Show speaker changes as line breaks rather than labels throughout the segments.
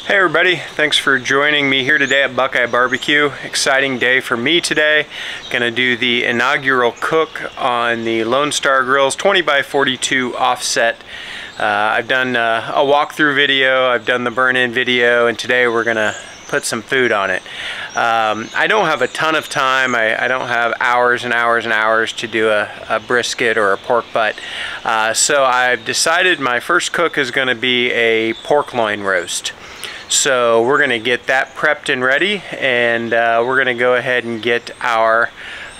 Hey everybody, thanks for joining me here today at BuQeye BBQ. Exciting day for me today. Gonna do the inaugural cook on the Lone Star Grillz 20x42 offset. I've done a walkthrough video, I've done the burn-in video, and today we're gonna put some food on it. I don't have a ton of time. I don't have hours and hours and hours to do a brisket or a pork butt. So I've decided my first cook is gonna be a pork loin roast. So we're going to get that prepped and ready, and we're going to go ahead and get our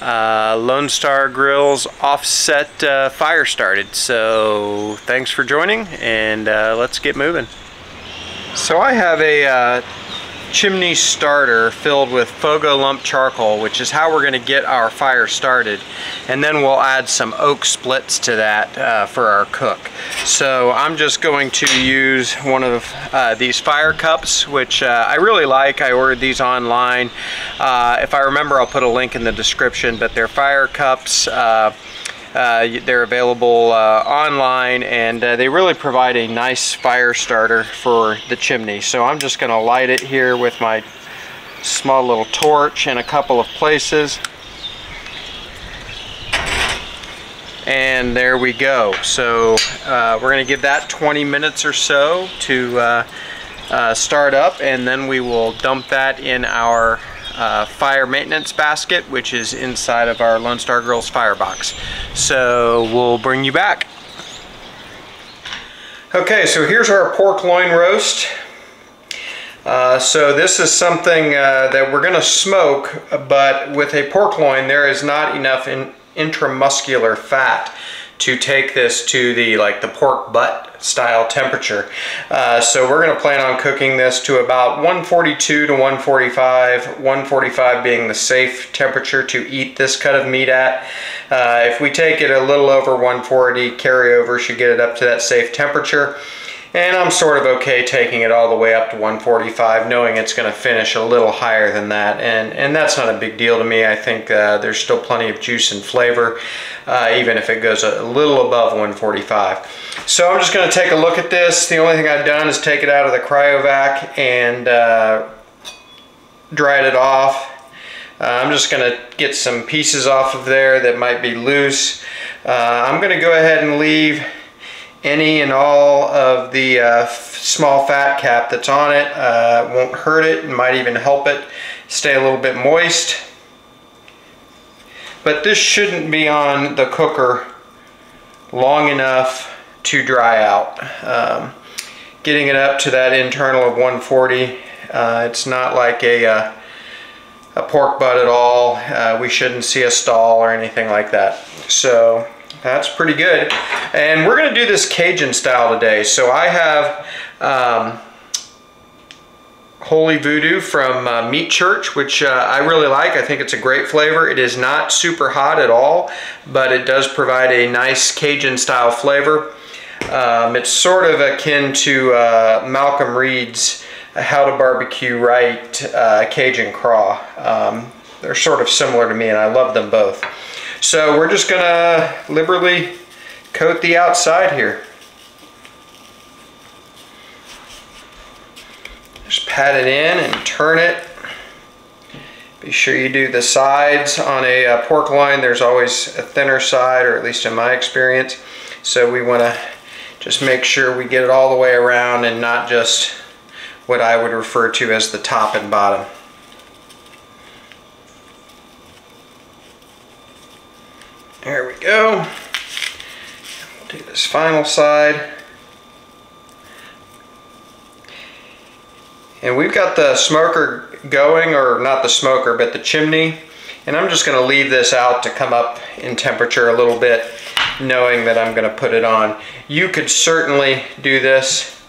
Lone Star Grillz offset fire started. So thanks for joining, and let's get moving. So I have a chimney starter filled with Fogo lump charcoal, which is how we're going to get our fire started, and then we'll add some oak splits to that for our cook. So I'm just going to use one of these fire cups, which I really like. I ordered these online. If I remember, I'll put a link in the description, but they're fire cups. They're available online, and they really provide a nice fire starter for the chimney. So I'm just going to light it here with my small little torch in a couple of places. And there we go. So we're going to give that 20 minutes or so to start up, and then we will dump that in our fire maintenance basket, which is inside of our Lone Star Grillz firebox. So we'll bring you back. Okay, so here's our pork loin roast. So this is something that we're going to smoke, but with a pork loin there is not enough intramuscular fat to take this to the pork butt style temperature. So we're going to plan on cooking this to about 142 to 145, 145 being the safe temperature to eat this cut of meat at. If we take it a little over 140, carryover should get it up to that safe temperature. And I'm sort of okay taking it all the way up to 145, knowing it's going to finish a little higher than that. And that's not a big deal to me. I think there's still plenty of juice and flavor, even if it goes a little above 145. So I'm just going to take a look at this. The only thing I've done is take it out of the cryovac and dried it off. I'm just going to get some pieces off of there that might be loose. I'm going to go ahead and leave any and all of the small fat cap that's on it. Won't hurt it, and might even help it stay a little bit moist. But this shouldn't be on the cooker long enough to dry out. Getting it up to that internal of 140, it's not like a pork butt at all. We shouldn't see a stall or anything like that. So that's pretty good. And we're going to do this Cajun style today. So I have Holy Voodoo from Meat Church, which I really like. I think it's a great flavor. It is not super hot at all, but it does provide a nice Cajun style flavor. It's sort of akin to Malcolm Reed's How to Barbecue Right Cajun Craw. They're sort of similar to me, and I love them both. So we're just gonna liberally coat the outside here. Just pat it in and turn it. Be sure you do the sides. On a pork loin, there's always a thinner side, or at least in my experience. So we want to just make sure we get it all the way around and not just what I would refer to as the top and bottom. There we go. We'll do this final side. And we've got the smoker going, or not the smoker, but the chimney. And I'm just going to leave this out to come up in temperature a little bit, knowing that I'm going to put it on. You could certainly do this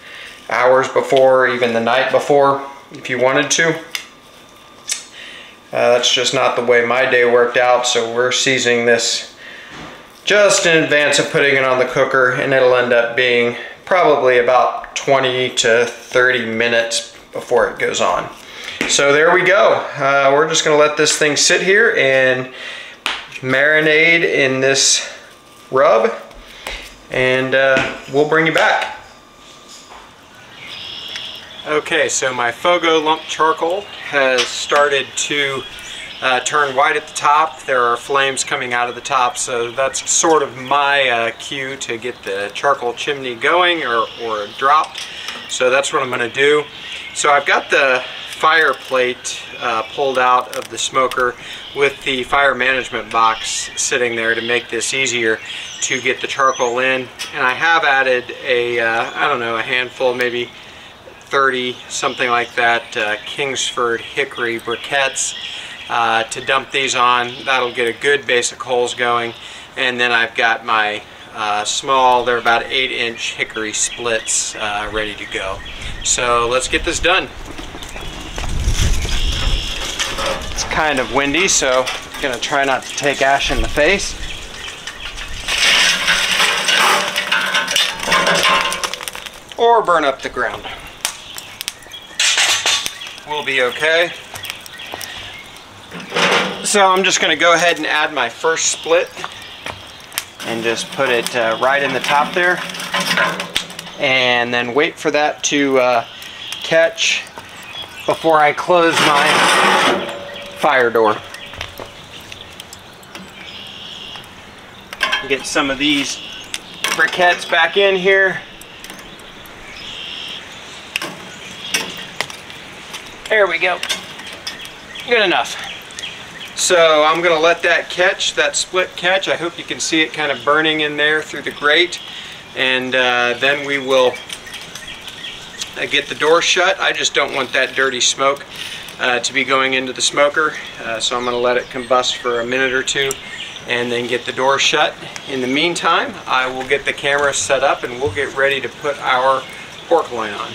hours before, even the night before, if you wanted to. That's just not the way my day worked out, so we're seasoning this just in advance of putting it on the cooker, and it'll end up being probably about 20 to 30 minutes before it goes on. So there we go. We're just going to let this thing sit here and marinate in this rub, and we'll bring you back. Okay, so my Fogo lump charcoal has started to turn white at the top. There are flames coming out of the top, so that's sort of my cue to get the charcoal chimney going or dropped. So that's what I'm going to do. So I've got the fire plate pulled out of the smoker with the fire management box sitting there to make this easier to get the charcoal in. And I have added a, I don't know, a handful, maybe 30, something like that, Kingsford hickory briquettes to dump these on. That'll get a good base of coals going. And then I've got my small, they're about 8-inch hickory splits ready to go. So let's get this done. It's kind of windy, so I'm going to try not to take ash in the face. Or burn up the ground. We'll be okay. So I'm just going to go ahead and add my first split and just put it right in the top there, and then wait for that to catch before I close my fire door. Get some of these briquettes back in here. There we go. Good enough. So I'm going to let that catch, that split catch. I hope you can see it kind of burning in there through the grate. And then we will get the door shut. I just don't want that dirty smoke to be going into the smoker. So I'm going to let it combust for a minute or two and then get the door shut. In the meantime, I will get the camera set up and we'll get ready to put our pork loin on.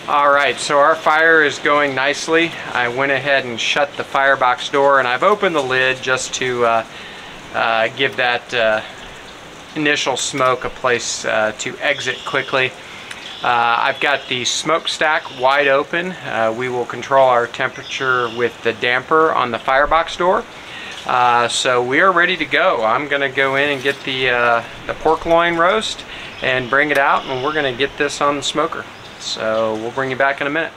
Alright, so our fire is going nicely. I went ahead and shut the firebox door, and I've opened the lid just to give that initial smoke a place to exit quickly. I've got the smokestack wide open. We will control our temperature with the damper on the firebox door. So we are ready to go. I'm going to go in and get the pork loin roast and bring it out, and we're going to get this on the smoker. So we'll bring you back in a minute.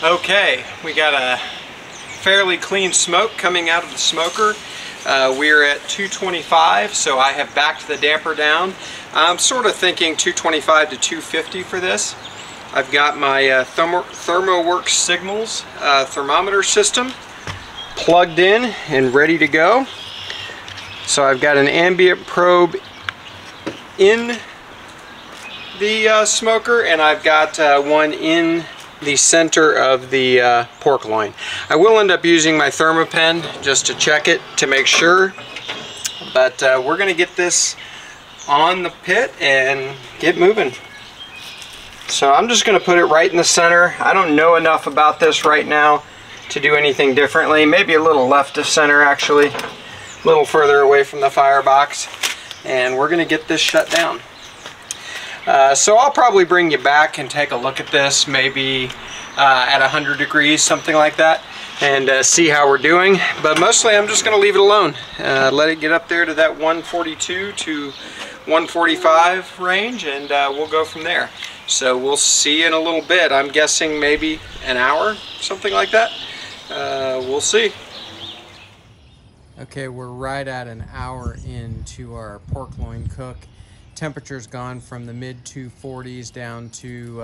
Okay, we got a fairly clean smoke coming out of the smoker. We're at 225, so I have backed the damper down. I'm sort of thinking 225 to 250 for this. I've got my ThermoWorks Signals thermometer system plugged in and ready to go. So I've got an ambient probe in the smoker, and I've got one in the center of the pork loin. I will end up using my ThermoPen just to check it to make sure, but we're going to get this on the pit and get moving. So I'm just going to put it right in the center. I don't know enough about this right now to do anything differently. Maybe a little left of center, actually, a little further away from the firebox, and we're going to get this shut down. So I'll probably bring you back and take a look at this, maybe at 100 degrees, something like that, and see how we're doing. But mostly I'm just going to leave it alone. Let it get up there to that 142 to 145 range, and we'll go from there. So we'll see in a little bit. I'm guessing maybe an hour, something like that. We'll see. Okay, we're right at an hour into our pork loin cook. Temperature's gone from the mid 240s down to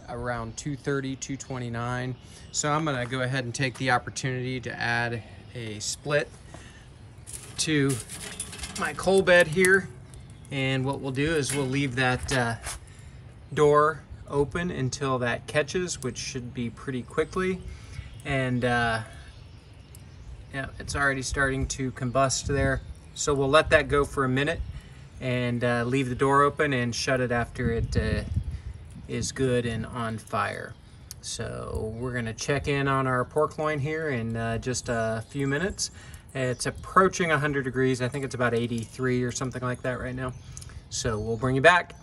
around 230, 229. So I'm gonna go ahead and take the opportunity to add a split to my coal bed here. And what we'll do is we'll leave that door open until that catches, which should be pretty quickly. And yeah, it's already starting to combust there. So we'll let that go for a minute and leave the door open and shut it after it is good and on fire. So we're gonna check in on our pork loin here in just a few minutes. It's approaching 100 degrees. I think it's about 83 or something like that right now. So we'll bring you back.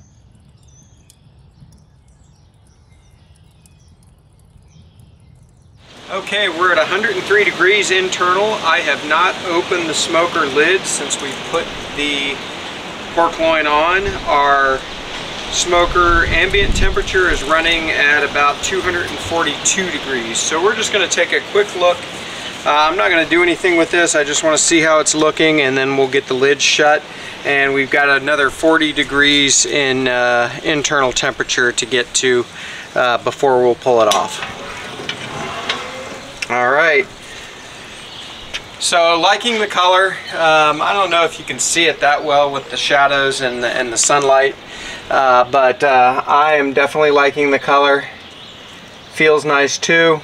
Okay, we're at 103 degrees internal. I have not opened the smoker lid since we put the pork loin on. Our smoker ambient temperature is running at about 242 degrees. So we're just going to take a quick look. I'm not going to do anything with this. I just want to see how it's looking, and then we'll get the lid shut. And we've got another 40 degrees in internal temperature to get to before we'll pull it off. All right. So liking the color. I don't know if you can see it that well with the shadows and the sunlight, but I am definitely liking the color. Feels nice too.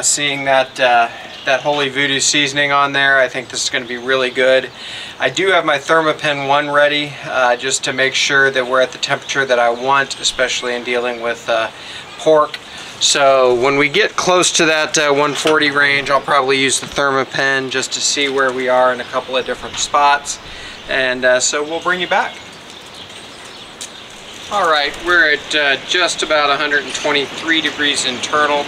Seeing that Holy Voodoo seasoning on there, I think this is going to be really good. I do have my Thermapen 1 ready, just to make sure that we're at the temperature that I want, especially in dealing with pork. So when we get close to that 140 range, I'll probably use the Thermapen just to see where we are in a couple of different spots, and so we'll bring you back. Alright, we're at just about 123 degrees internal.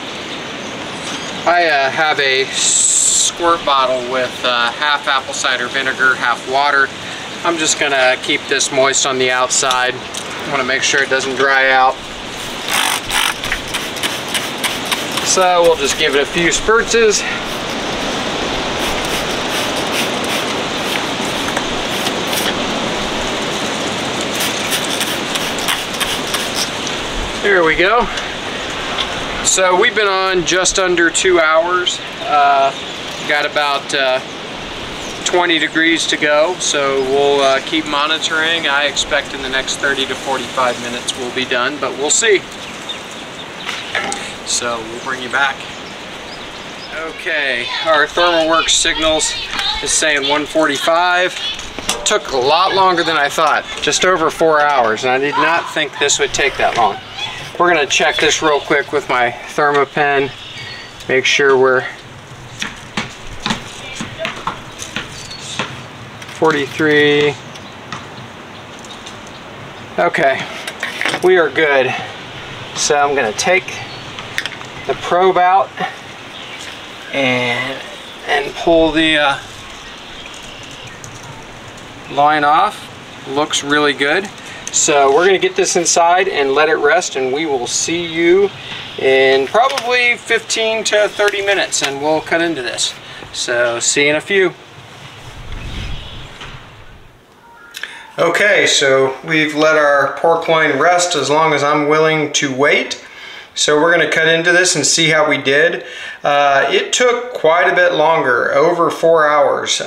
I have a squirt bottle with half apple cider vinegar, half water. I'm just going to keep this moist on the outside. I want to make sure it doesn't dry out. So we'll just give it a few spurtses. There we go. So we've been on just under 2 hours. Got about 20 degrees to go, so we'll keep monitoring. I expect in the next 30 to 45 minutes we'll be done, but we'll see. So we'll bring you back. Okay, our ThermalWorks signals is saying 145. Took a lot longer than I thought, just over 4 hours, and I did not think this would take that long. We're going to check this real quick with my Thermapen, make sure we're 43. Okay, we are good. So I'm going to take the probe out and pull the line off. Looks really good. So we're going to get this inside and let it rest, and we will see you in probably 15 to 30 minutes, and we'll cut into this. So see you in a few. Okay, so we've let our pork loin rest as long as I'm willing to wait. So we're going to cut into this and see how we did. It took quite a bit longer, over 4 hours.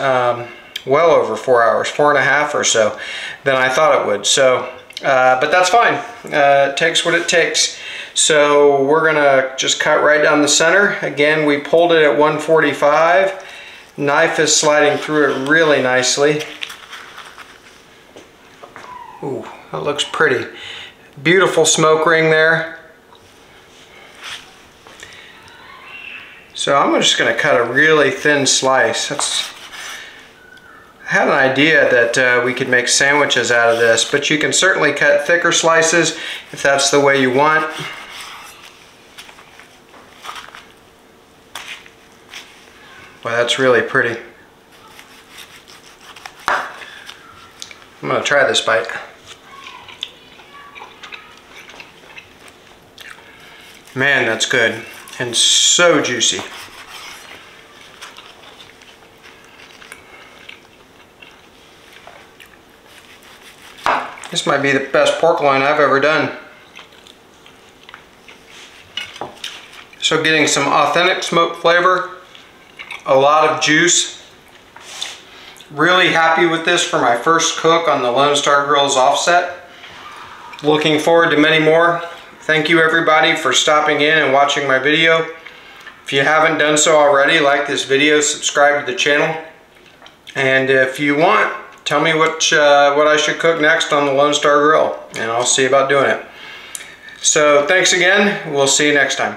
Well over 4 hours, 4.5 or so, than I thought it would. So, but that's fine. It takes what it takes. So we're gonna just cut right down the center. Again, we pulled it at 145. Knife is sliding through it really nicely. Ooh, that looks pretty. Beautiful smoke ring there. So I'm just gonna cut a really thin slice. I had an idea that we could make sandwiches out of this, but you can certainly cut thicker slices if that's the way you want. Well, that's really pretty. I'm going to try this bite. Man, that's good and so juicy. This might be the best pork loin I've ever done. So getting some authentic smoked flavor, a lot of juice. Really happy with this for my first cook on the Lone Star Grillz offset. Looking forward to many more. Thank you everybody for stopping in and watching my video. If you haven't done so already, like this video, subscribe to the channel. And if you want, tell me what I should cook next on the Lone Star Grill, and I'll see about doing it. So thanks again. We'll see you next time.